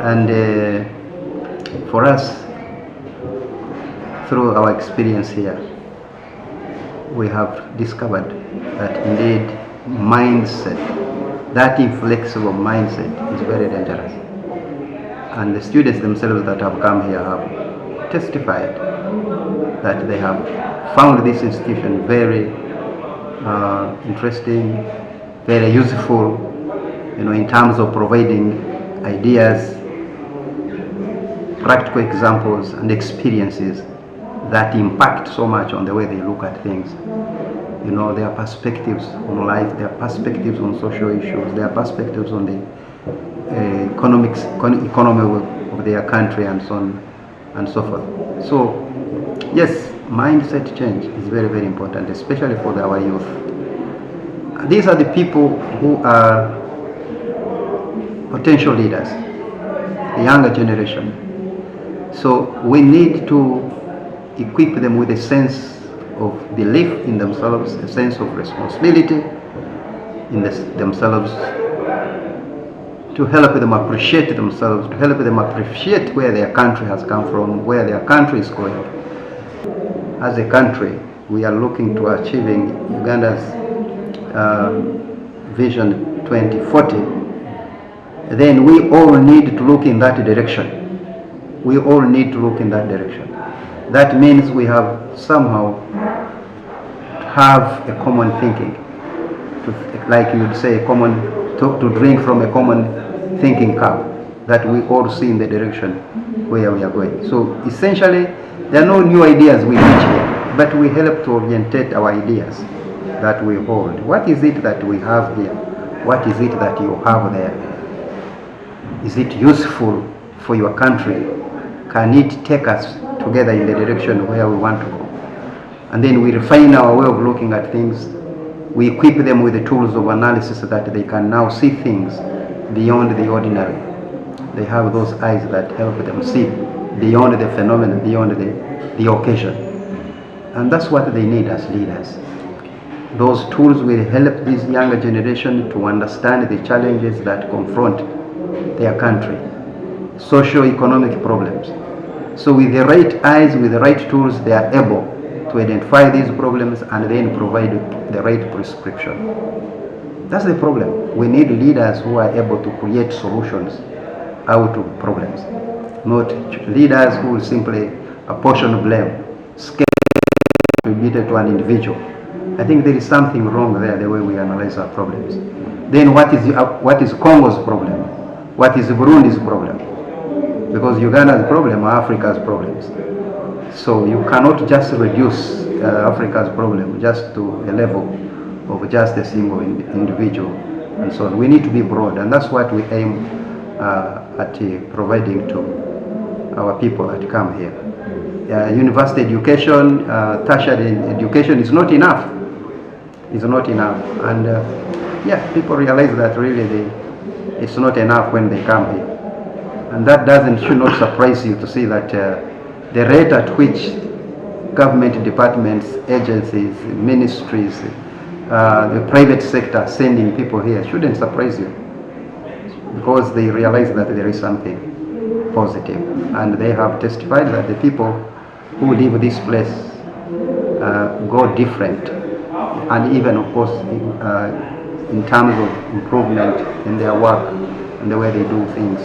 And for us, through our experience here, we have discovered that indeed mindset, that inflexible mindset, is very dangerous. And the students themselves that have come here have testified that they have found this institution very interesting, very useful, in terms of providing ideas, practical examples and experiences that impact so much on the way they look at things. Their perspectives on life, their perspectives on social issues, their perspectives on the economy of their country, and so on and so forth. So yes, mindset change is very, very important, especially for our youth. These are the people who are potential leaders, the younger generation. So we need to equip them with a sense of belief in themselves, a sense of responsibility in themselves, to help them appreciate themselves, to help them appreciate where their country has come from, where their country is going. As a country, we are looking to achieving Uganda's Vision 2040. Then we all need to look in that direction. We all need to look in that direction. That means we have somehow to have a common thinking, like you'd say, to drink from a common thinking cup, that we all see in the direction where we are going. So essentially, there are no new ideas we teach here, but we help to orientate our ideas that we hold. What is it that we have here? What is it that you have there? Is it useful for your country? Can it take us together in the direction where we want to go? And then we refine our way of looking at things. We equip them with the tools of analysis so that they can now see things beyond the ordinary. They have those eyes that help them see beyond the phenomenon, beyond the occasion. And that's what they need as leaders. Those tools will help this younger generation to understand the challenges that confront their country, socio-economic problems. So with the right eyes, with the right tools, they are able to identify these problems and then provide the right prescription. That's the problem. We need leaders who are able to create solutions out of problems, not leaders who will simply apportion blame, attributed to an individual. I think there is something wrong there, the way we analyze our problems. Then what is Congo's problem? What is Burundi's problem? Because Uganda's problem are Africa's problems. So you cannot just reduce Africa's problem just to a level of just a single individual and so on. We need to be broad, and that's what we aim at providing to our people that come here. University education, tertiary education is not enough. It's not enough, and people realize that really it's not enough when they come here. And that should not surprise you to see that the rate at which government departments, agencies, ministries, the private sector sending people here shouldn't surprise you, because they realize that there is something positive. And they have testified that the people who leave this place go different, and even of course in terms of improvement in their work and the way they do things.